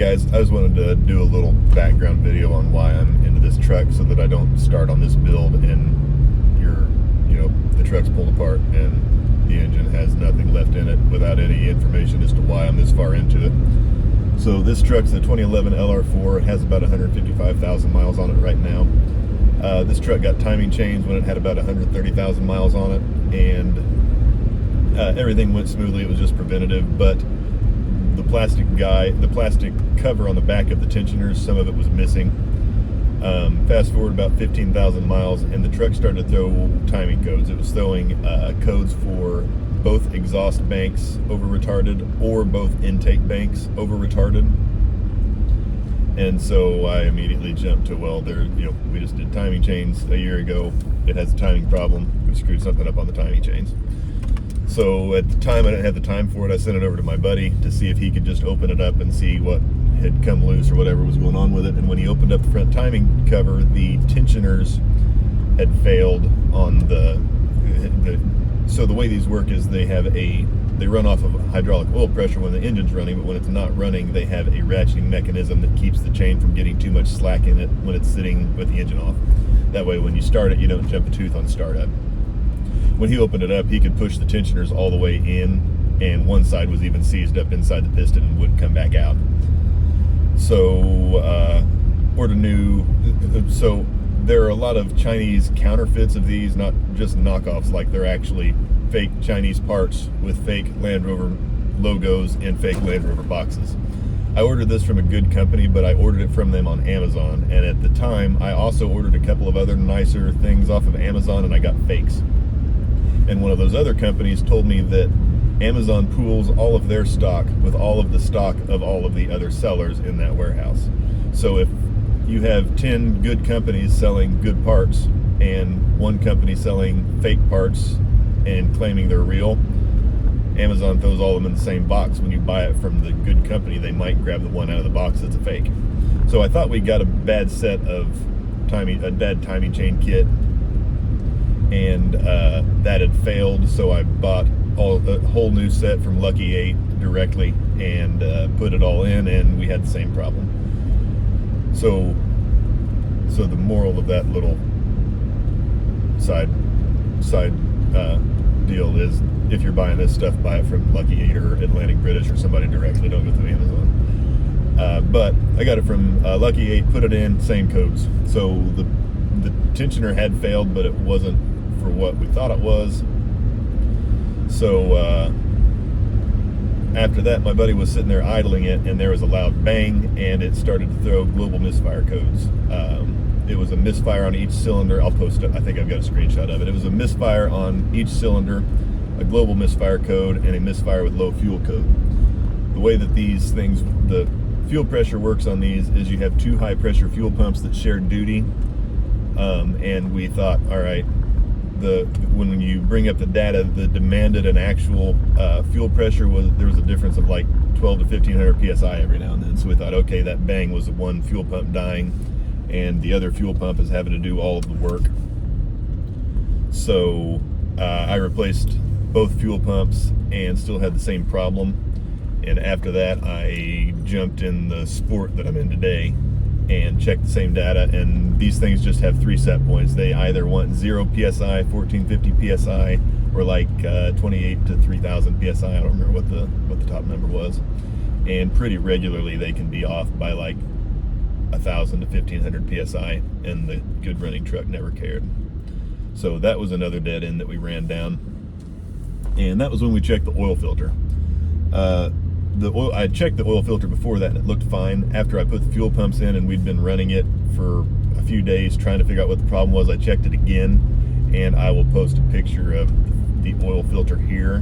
guys, I just wanted to do a little background video on why I'm into this truck so that I don't start on this build and the truck's pulled apart and the engine has nothing left in it without any information as to why I'm this far into it. So this truck's a 2011 LR4. It has about 155,000 miles on it right now. This truck got timing chains when it had about 130,000 miles on it, and everything went smoothly. It was just preventative, but the plastic cover on the back of the tensioners, some of it was missing. Fast forward about 15,000 miles, and the truck started to throw timing codes. It was throwing codes for both exhaust banks over retarded or both intake banks over retarded. And so I immediately jumped to, well, we just did timing chains a year ago. It has a timing problem. We screwed something up on the timing chains. So at the time, I didn't have the time for it. I sent it over to my buddy to see if he could just open it up and see what had come loose or whatever was going on with it. And when he opened up the front timing cover, the tensioners had failed on so the way these work is they run off of hydraulic oil pressure when the engine's running, but when it's not running, they have a ratcheting mechanism that keeps the chain from getting too much slack in it when it's sitting with the engine off. That way, when you start it, you don't jump a tooth on startup. When he opened it up, he could push the tensioners all the way in, and one side was even seized up inside the piston and wouldn't come back out. So, so there are a lot of Chinese counterfeits of these, not just knockoffs, like they're actually fake Chinese parts with fake Land Rover logos and fake Land Rover boxes. I ordered this from a good company, but I ordered it from them on Amazon, and at the time I also ordered a couple of other nicer things off of Amazon, and I got fakes. And one of those other companies told me that Amazon pools all of their stock with all of the stock of all of the other sellers in that warehouse. So if you have 10 good companies selling good parts and one company selling fake parts and claiming they're real, Amazon throws all of them in the same box. When you buy it from the good company, they might grab the one out of the box that's a fake. So I thought we got a bad set of bad timing chain kit, and that had failed. So I bought a whole new set from Lucky 8 directly and put it all in, and we had the same problem. So the moral of that little side deal is, if you're buying this stuff, buy it from Lucky 8 or Atlantic British or somebody directly. Don't go through Amazon. But I got it from Lucky 8, put it in, same codes. So the tensioner had failed, but it wasn't for what we thought it was. So after that, my buddy was sitting there idling it, and there was a loud bang, and it started to throw global misfire codes. It was a misfire on each cylinder. I'll post it. I think I've got a screenshot of it. It was a misfire on each cylinder, a global misfire code, and a misfire with low fuel code. The way that these things, the fuel pressure works on these is you have two high pressure fuel pumps that share duty. And we thought, all right, when you bring up the data, the demanded and actual fuel pressure there was a difference of like 12 to 1500 psi every now and then. So we thought, okay, that bang was the one fuel pump dying, and the other fuel pump is having to do all of the work. So I replaced both fuel pumps and still had the same problem. And after that, I jumped in the Sport that I'm in today and checked the same data, and these things just have three set points. They either want 0 psi, 1450 psi, or like 28 to 3000 psi. I don't remember what the top number was. And pretty regularly they can be off by like 1000 to 1500 psi, and the good running truck never cared. So that was another dead end that we ran down. And that was when we checked the oil filter. I checked the oil filter before that, and it looked fine. After I put the fuel pumps in and we'd been running it for a few days trying to figure out what the problem was, I checked it again, and I will post a picture of the oil filter here,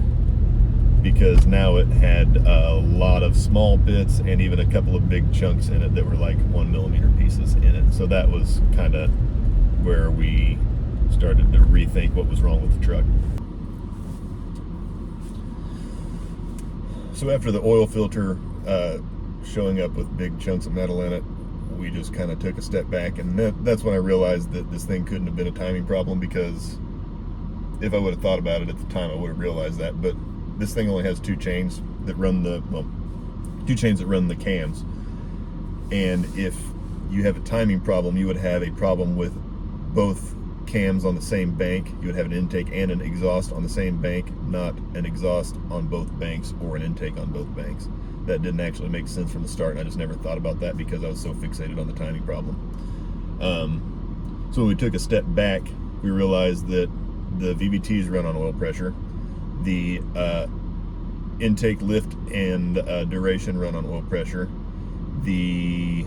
because now it had a lot of small bits and even a couple of big chunks in it that were like 1 millimeter pieces in it. So that was kind of where we started to rethink what was wrong with the truck. So after the oil filter showing up with big chunks of metal in it, we just kind of took a step back, and that's when I realized that this thing couldn't have been a timing problem, because if I would have thought about it at the time, I would have realized that. But this thing only has two chains that run the cams, And if you have a timing problem, you would have a problem with both cams on the same bank. You would have an intake and an exhaust on the same bank, not an exhaust on both banks or an intake on both banks. That didn't actually make sense from the start, and I just never thought about that because I was so fixated on the timing problem. So when we took a step back, we realized that the VVTs run on oil pressure. The intake lift and duration run on oil pressure. The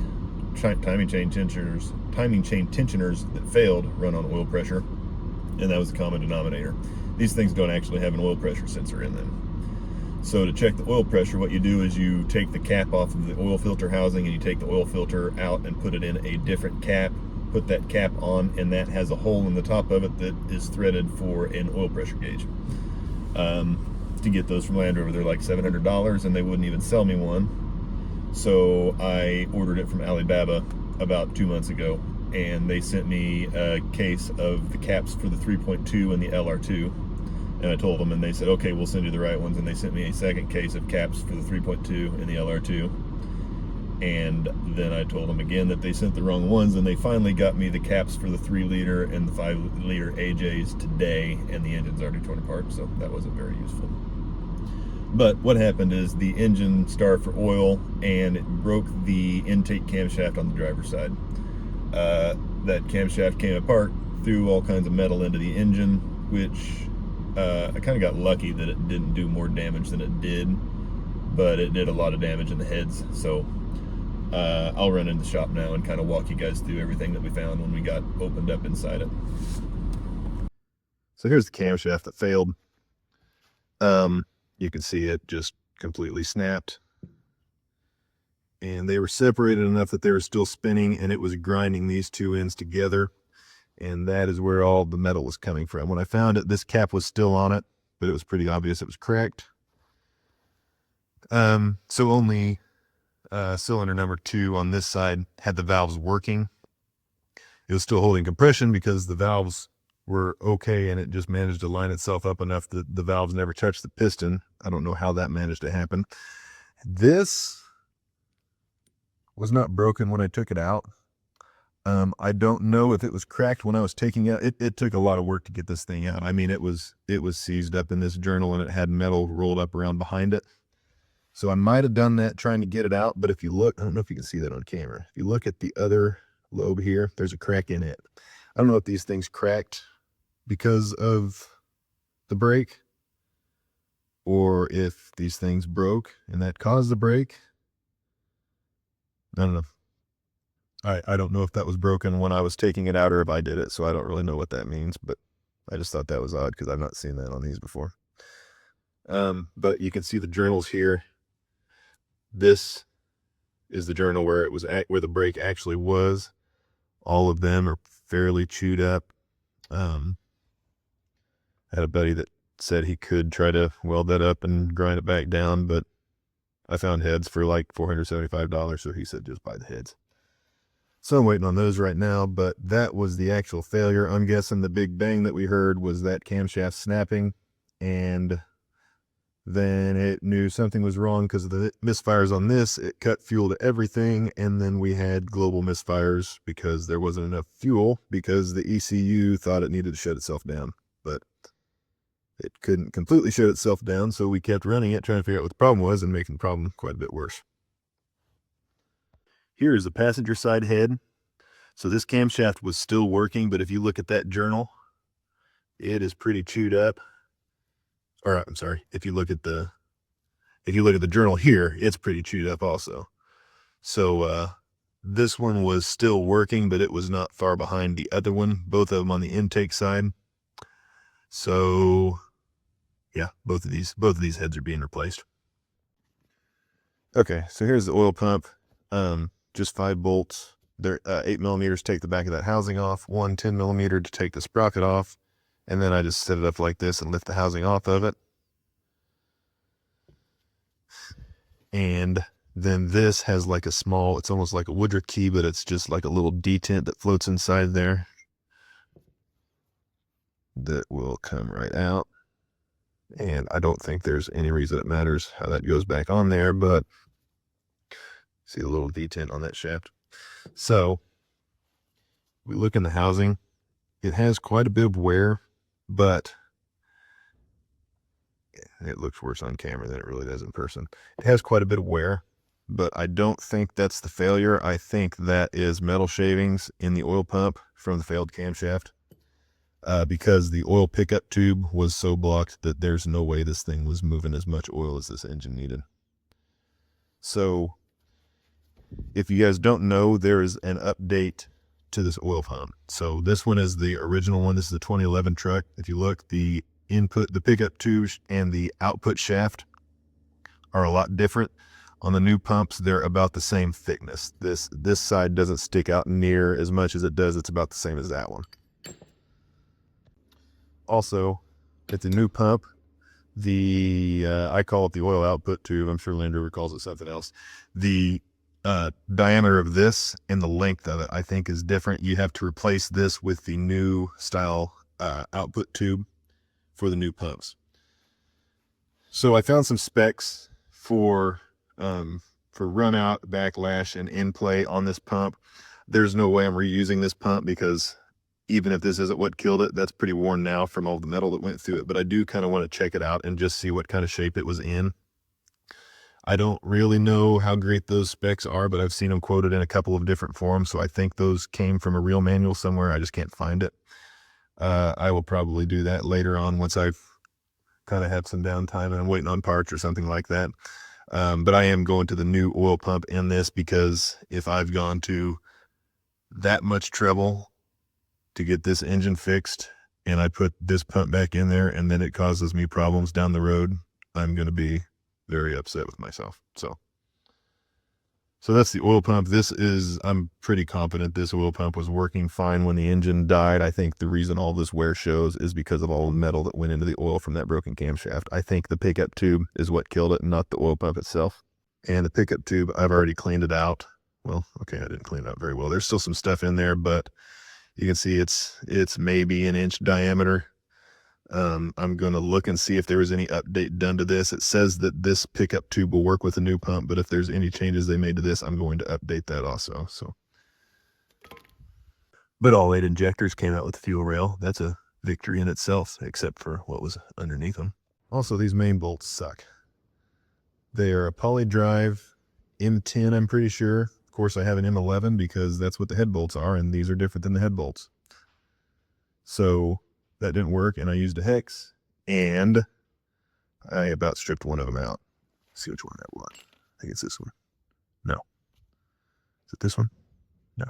timing chain tensioners that failed run on oil pressure, and that was the common denominator. These things don't actually have an oil pressure sensor in them. So to check the oil pressure, what you do is you take the cap off of the oil filter housing and you take the oil filter out and put it in a different cap, put that cap on, and that has a hole in the top of it that is threaded for an oil pressure gauge. To get those from Land Rover, they're like $700 and they wouldn't even sell me one. So I ordered it from Alibaba about 2 months ago, and they sent me a case of the caps for the 3.2 and the LR2. And I told them, and they said, okay, we'll send you the right ones. And they sent me a second case of caps for the 3.2 and the LR2. And then I told them again that they sent the wrong ones, and they finally got me the caps for the 3-liter and the 5-liter AJs today, and the engine's already torn apart, so that wasn't very useful. But what happened is the engine starved for oil, and it broke the intake camshaft on the driver's side. That camshaft came apart, threw all kinds of metal into the engine, which I kind of got lucky that it didn't do more damage than it did, but it did a lot of damage in the heads. So I'll run in the shop now and kind of walk you guys through everything that we found when we got opened up inside it. So here's the camshaft that failed. You can see it just completely snapped, and they were separated enough that they were still spinning, and it was grinding these two ends together. And that is where all the metal was coming from. When I found it, this cap was still on it, but it was pretty obvious it was cracked. So only cylinder number 2 on this side had the valves working. It was still holding compression because the valves were okay, and it just managed to line itself up enough that the valves never touched the piston. I don't know how that managed to happen. This was not broken when I took it out. I don't know if it was cracked when I was taking it. It took a lot of work to get this thing out. I mean, it was seized up in this journal, and it had metal rolled up around behind it. So I might have done that trying to get it out, but if you look, I don't know if you can see that on camera. If you look at the other lobe here, there's a crack in it. I don't know if these things cracked because of the brake, or if these things broke and that caused the brake. I don't know. I don't know if that was broken when I was taking it out or if I did it, so I don't really know what that means, but I just thought that was odd because I've not seen that on these before. But you can see the journals here. This is the journal where it was where the brake actually was. All of them are fairly chewed up. I had a buddy that said he could try to weld that up and grind it back down, but I found heads for like $475, so he said just buy the heads. So I'm waiting on those right now, but that was the actual failure. I'm guessing the big bang that we heard was that camshaft snapping, and then it knew something was wrong because of the misfires on this. It cut fuel to everything, and then we had global misfires because there wasn't enough fuel because the ECU thought it needed to shut itself down, but it couldn't completely shut itself down, so we kept running it, trying to figure out what the problem was and making the problem quite a bit worse. Here is the passenger side head. So this camshaft was still working, but if you look at that journal, it is pretty chewed up. Or I'm sorry, if you look at the journal here, it's pretty chewed up also. So this one was still working, but it was not far behind the other one, both of them on the intake side. So yeah, both of these heads are being replaced. Okay, so here's the oil pump. Just 5 bolts. They're 8 millimeters to take the back of that housing off, 1 10 millimeter to take the sprocket off, and then I just set it up like this and lift the housing off of it. And then this has like a small, it's almost like a Woodruff key, but it's just like a little detent that floats inside there that will come right out. And I don't think there's any reason it matters how that goes back on there, but See a little detent on that shaft. So we look in the housing. It has quite a bit of wear, but it looks worse on camera than it really does in person. It has quite a bit of wear, but I don't think that's the failure. I think that is metal shavings in the oil pump from the failed camshaft, because the oil pickup tube was so blocked that there's no way this thing was moving as much oil as this engine needed. So if you guys don't know, there is an update to this oil pump. So this one is the original one. This is the 2011 truck. If you look, the input, the pickup tube and the output shaft are a lot different. On the new pumps, they're about the same thickness. This side doesn't stick out near as much as it does. It's about the same as that one. Also, at the new pump, the I call it the oil output tube. I'm sure Land Rover calls it something else. The diameter of this and the length of it, I think, is different. You have to replace this with the new style output tube for the new pumps. So I found some specs for run out, backlash, and in play on this pump. There's no way I'm reusing this pump because even if this isn't what killed it, that's pretty worn now from all the metal that went through it. But I do kind of want to check it out and just see what kind of shape it was in. I don't really know how great those specs are, but I've seen them quoted in a couple of different forums, so I think those came from a real manual somewhere. I just can't find it. I will probably do that later on once I've kind of had some downtime and I'm waiting on parts or something like that. But I am going to the new oil pump in this because if I've gone to that much trouble to get this engine fixed and I put this pump back in there and then it causes me problems down the road, I'm going to be very upset with myself. So that's the oil pump. I'm pretty confident this oil pump was working fine when the engine died. I think the reason all this wear shows is because of all the metal that went into the oil from that broken camshaft. I think the pickup tube is what killed it, not the oil pump itself. And the pickup tube, I've already cleaned it out. Well, okay, I didn't clean it out very well. There's still some stuff in there, but you can see it's maybe an inch diameter. I'm going to look and see if there was any update done to this. It says that this pickup tube will work with the new pump, but if there's any changes they made to this, I'm going to update that also. But all 8 injectors came out with fuel rail. That's a victory in itself, except for what was underneath them. Also, these main bolts suck. They are a poly drive M10, I'm pretty sure. Of course, I have an M11 because that's what the head bolts are, and these are different than the head bolts. So that didn't work, and I used a hex, and I about stripped one of them out. Let's see which one that was. I think it's this one. No. Is it this one? No.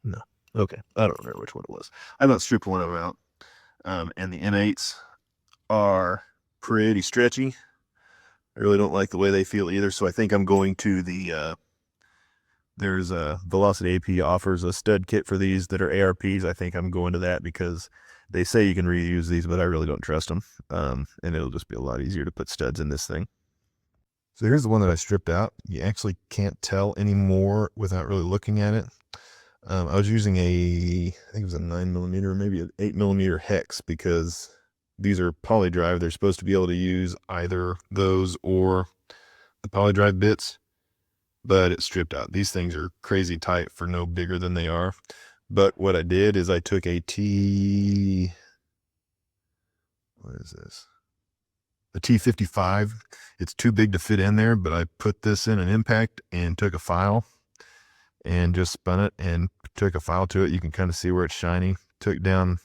No. Okay. I don't remember which one it was. I about stripped one of them out. And the M8s are pretty stretchy. I really don't like the way they feel either, so I think I'm going to the there's a Velocity AP offers a stud kit for these that are ARPs. I think I'm going to that because they say you can reuse these, but I really don't trust them. And it'll just be a lot easier to put studs in this thing. So here's the one that I stripped out. You actually can't tell anymore without really looking at it. I was using I think it was a 9mm or maybe an 8mm hex because these are poly drive. They're supposed to be able to use either those or the poly drive bits, but it's stripped out. These things are crazy tight for no bigger than they are. But what I did is I took what is this? A T55. It's too big to fit in there, but I put this in an impact and took a file and just spun it and took a file to it. You can kind of see where it's shiny. Took down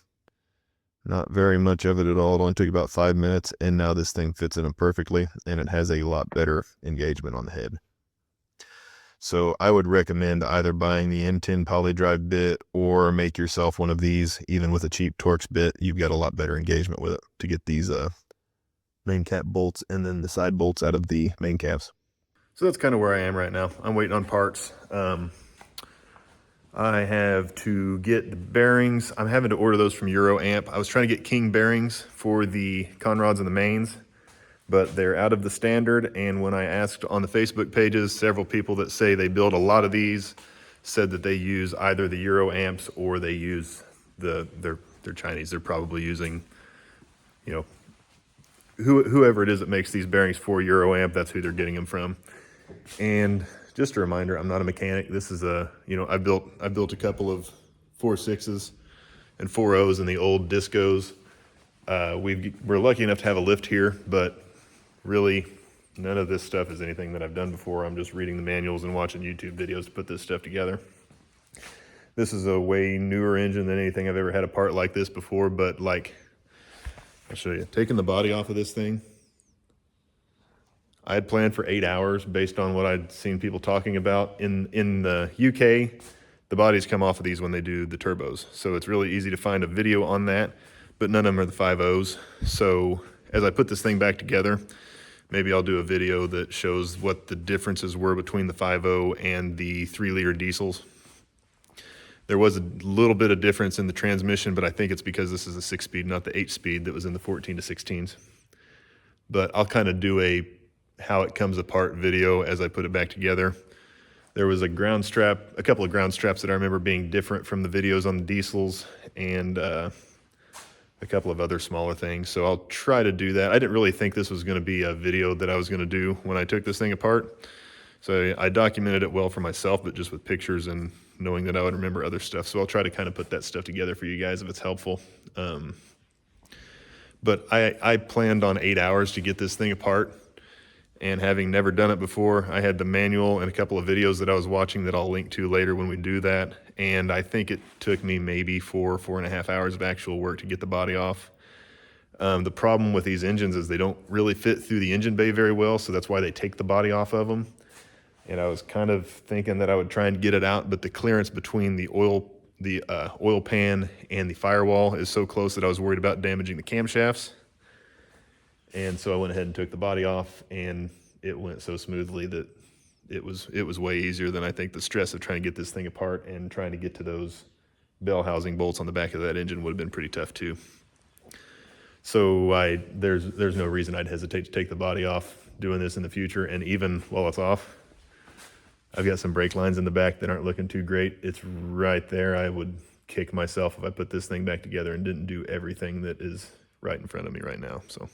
not very much of it at all. It only took about 5 minutes, and now this thing fits in it perfectly, and it has a lot better engagement on the head. So I would recommend either buying the M10 poly drive bit or make yourself one of these. Even with a cheap Torx bit, you've got a lot better engagement with it to get these main cap bolts and then the side bolts out of the main caps. So that's kind of where I am right now. I'm waiting on parts. I have to get the bearings. I'm having to order those from Euro Amp. I was trying to get King bearings for the conrods and the mains, but they're out of the standard. And when I asked on the Facebook pages, several people that say they build a lot of these said that they use either the Euro Amps or they use they're Chinese. They're probably using, whoever it is that makes these bearings for Euro amp, that's who they're getting them from. And just a reminder, I'm not a mechanic. This is a, you know, I built a couple of 4.6s and 4.0s in the old Discos. We're lucky enough to have a lift here, but really none of this stuff is anything that I've done before. I'm just reading the manuals and watching YouTube videos to put this stuff together. This is a way newer engine than anything I've ever had a part like this before, but like, I'll show you. Taking the body off of this thing, I had planned for 8 hours based on what I'd seen people talking about. In the UK, the bodies come off of these when they do the turbos. So it's really easy to find a video on that, but none of them are the 5.0s. So as I put this thing back together, maybe I'll do a video that shows what the differences were between the 5.0 and the 3-liter diesels. There was a little bit of difference in the transmission, but I think it's because this is a 6-speed, not the 8-speed that was in the 14 to 16s. But I'll kind of do a how it comes apart video as I put it back together. There was a ground strap, a couple of ground straps that I remember being different from the videos on the diesels, and a couple of other smaller things. So I'll try to do that. I didn't really think this was going to be a video that I was going to do when I took this thing apart. So I documented it well for myself, but just with pictures and knowing that I would remember other stuff. So I'll try to kind of put that stuff together for you guys if it's helpful. But I planned on 8 hours to get this thing apart. And having never done it before, I had the manual and a couple of videos that I was watching that I'll link to later when we do that. And I think it took me maybe 4.5 hours of actual work to get the body off. The problem with these engines is they don't really fit through the engine bay very well, so that's why they take the body off of them. And I was kind of thinking that I would try and get it out, but the clearance between the oil pan and the firewall is so close that I was worried about damaging the camshafts. And so I went ahead and took the body off, and it went so smoothly that it was way easier than I think the stress of trying to get this thing apart and trying to get to those bell housing bolts on the back of that engine would have been pretty tough too. So there's no reason I'd hesitate to take the body off doing this in the future. And even while it's off, I've got some brake lines in the back that aren't looking too great. It's right there. I would kick myself if I put this thing back together and didn't do everything that is right in front of me right now. So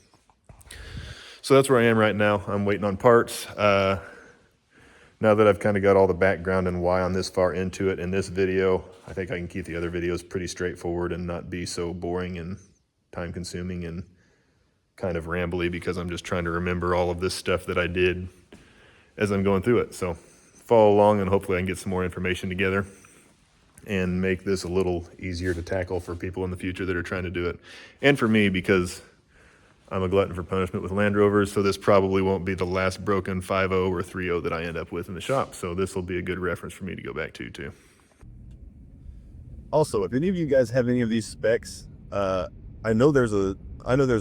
that's where I am right now. I'm waiting on parts. Now that I've kind of got all the background and why I'm this far into it in this video, I think I can keep the other videos pretty straightforward and not be so boring and time consuming and kind of rambly, because I'm just trying to remember all of this stuff that I did as I'm going through it. So follow along, and hopefully I can get some more information together and make this a little easier to tackle for people in the future that are trying to do it. And for me, because I'm a glutton for punishment with Land Rovers, so this probably won't be the last broken 5.0 or 3.0 that I end up with in the shop. So this will be a good reference for me to go back to too. Also, if any of you guys have any of these specs, I know there's a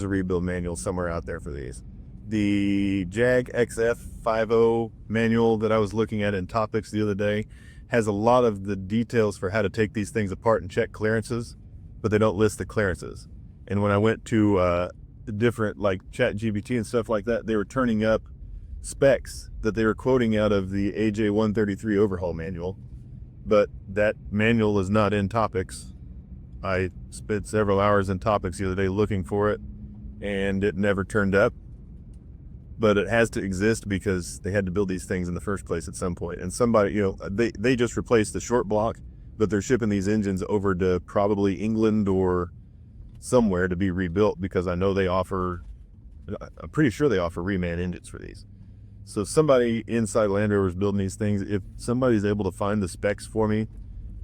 rebuild manual somewhere out there for these. The Jag XF 5.0 manual that I was looking at in Topics the other day has a lot of the details for how to take these things apart and check clearances, but they don't list the clearances. And when I went to different like ChatGPT and stuff like that, they were turning up specs that they were quoting out of the AJ133 overhaul manual, but that manual is not in Topics. I spent several hours in Topics the other day looking for it, and it never turned up. But it has to exist because they had to build these things in the first place at some point. And somebody, you know, they just replaced the short block, but they're shipping these engines over to probably England or somewhere to be rebuilt, because I know they offer, I'm pretty sure they offer reman engines for these. So somebody inside Land Rover is building these things. If somebody's able to find the specs for me,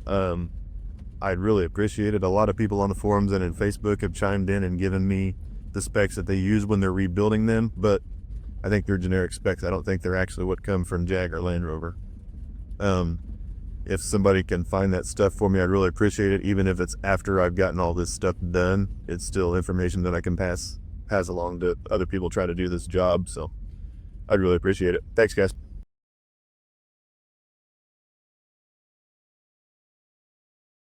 I'd really appreciate it. A lot of people on the forums and in Facebook have chimed in and given me the specs that they use when they're rebuilding them, but I think they're generic specs. I don't think they're actually what come from Jag or Land Rover. If somebody can find that stuff for me, I'd really appreciate it. Even if it's after I've gotten all this stuff done, it's still information that I can pass along to other people trying to do this job. So I'd really appreciate it. Thanks, guys.